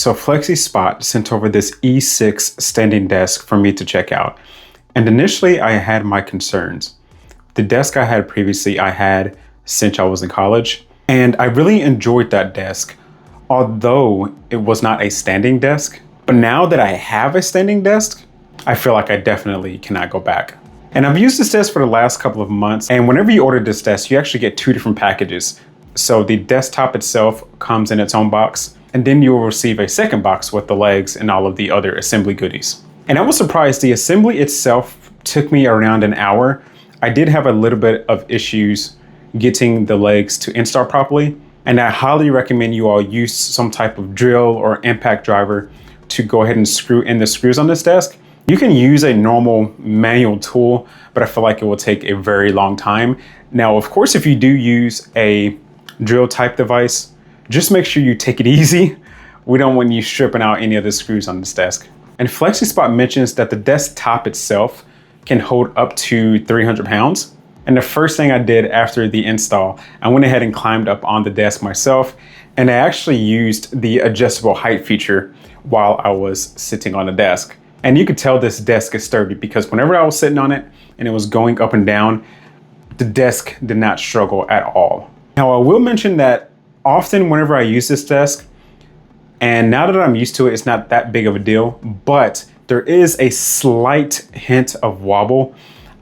So FlexiSpot sent over this E6 standing desk for me to check out. And initially I had my concerns. The desk I had previously, I had since I was in college. And I really enjoyed that desk, although it was not a standing desk. But now that I have a standing desk, I feel like I definitely cannot go back. And I've used this desk for the last couple of months. And whenever you order this desk, you actually get two different packages. So the desktop itself comes in its own box, and then you will receive a second box with the legs and all of the other assembly goodies. And I was surprised, the assembly itself took me around an hour. I did have a little bit of issues getting the legs to install properly, and I highly recommend you all use some type of drill or impact driver to go ahead and screw in the screws on this desk. You can use a normal manual tool, but I feel like it will take a very long time. Now, of course, if you do use a drill type device, just make sure you take it easy. We don't want you stripping out any of the screws on this desk. And FlexiSpot mentions that the desktop itself can hold up to 300 pounds. And the first thing I did after the install, I went ahead and climbed up on the desk myself, and I actually used the adjustable height feature while I was sitting on the desk. And you could tell this desk is sturdy because whenever I was sitting on it and it was going up and down, the desk did not struggle at all. Now, I will mention that often whenever I use this desk, and now that I'm used to it, it's not that big of a deal, but there is a slight hint of wobble.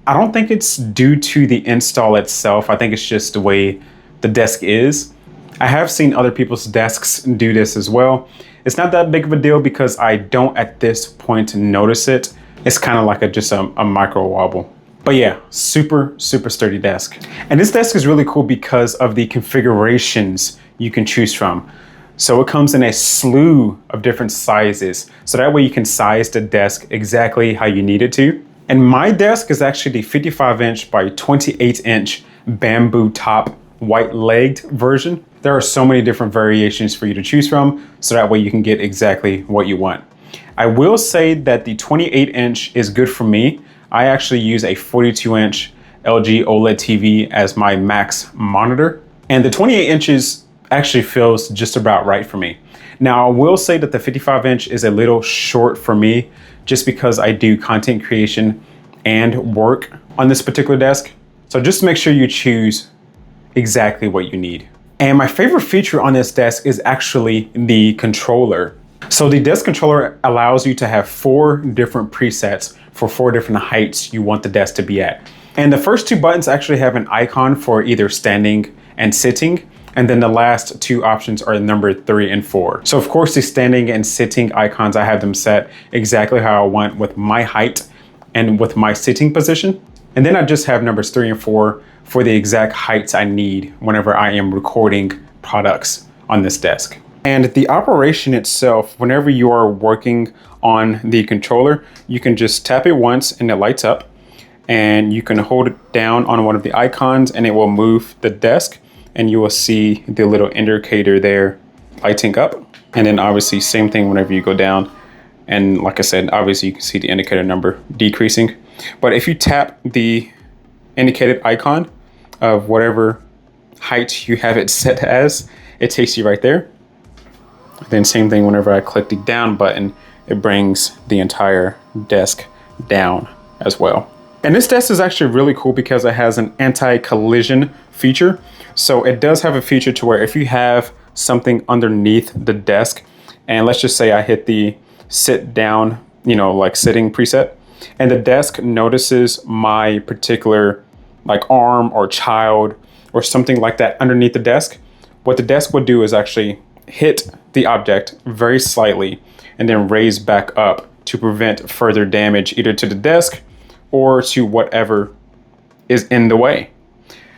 I don't think it's due to the install itself. I think it's just the way the desk is. I have seen other people's desks do this as well. It's not that big of a deal because I don't at this point notice it. It's kind of like just a micro wobble. But yeah, super sturdy desk. And this desk is really cool because of the configurations you can choose from. So it comes in a slew of different sizes. So that way you can size the desk exactly how you need it to. And my desk is actually the 55-inch by 28-inch bamboo top white-legged version. There are so many different variations for you to choose from, so that way you can get exactly what you want. I will say that the 28-inch is good for me. I actually use a 42-inch LG OLED TV as my max monitor, and the 28 inches actually feels just about right for me. Now, I will say that the 55-inch is a little short for me just because I do content creation and work on this particular desk. So just make sure you choose exactly what you need. And my favorite feature on this desk is actually the controller. So the desk controller allows you to have 4 different presets for 4 different heights you want the desk to be at. And the first 2 buttons actually have an icon for either standing and sitting. And then the last 2 options are number 3 and 4. So of course the standing and sitting icons, I have them set exactly how I want with my height and with my sitting position. And then I just have numbers 3 and 4 for the exact heights I need whenever I am recording products on this desk. And the operation itself, whenever you are working on the controller, you can just tap it once and it lights up, and you can hold it down on one of the icons and it will move the desk, and you will see the little indicator there lighting up. And then obviously same thing whenever you go down. And like I said, obviously you can see the indicator number decreasing. But if you tap the indicated icon of whatever height you have it set as, it takes you right there. Then same thing whenever I click the down button, it brings the entire desk down as well. And this desk is actually really cool because it has an anti-collision feature. So it does have a feature to where if you have something underneath the desk, and let's just say I hit the sit down, like sitting preset, and the desk notices my particular like arm or child or something like that underneath the desk, what the desk would do is actually hit the object very slightly and then raise back up to prevent further damage either to the desk or to whatever is in the way.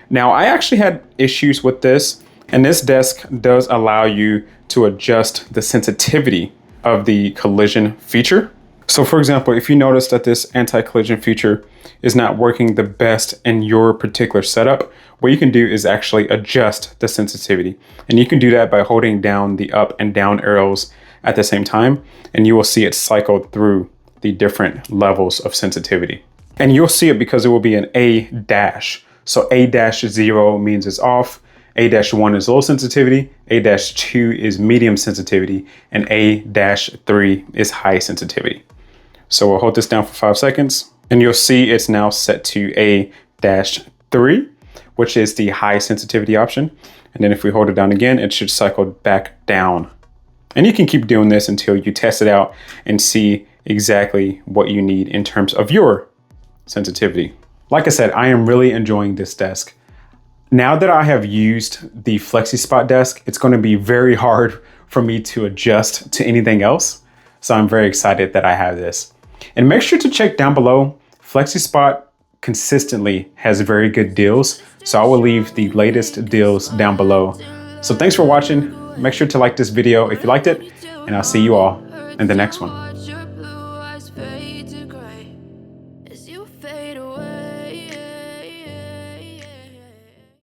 Now, I actually had issues with this, and this desk does allow you to adjust the sensitivity of the collision feature. So for example, if you notice that this anti-collision feature is not working the best in your particular setup, what you can do is actually adjust the sensitivity. And you can do that by holding down the up and down arrows at the same time, and you will see it cycle through the different levels of sensitivity. And you'll see it because it will be an A dash. So A-0 means it's off, A-1 is low sensitivity, A-2 is medium sensitivity, and A-3 is high sensitivity. So we'll hold this down for 5 seconds, and you'll see it's now set to A-3, which is the high sensitivity option. And then if we hold it down again, it should cycle back down. And you can keep doing this until you test it out and see exactly what you need in terms of your sensitivity. Like I said, I am really enjoying this desk. Now that I have used the FlexiSpot desk, it's going to be very hard for me to adjust to anything else. So I'm very excited that I have this. And make sure to check down below. FlexiSpot consistently has very good deals. So I will leave the latest deals down below. So thanks for watching. Make sure to like this video if you liked it, and I'll see you all in the next one.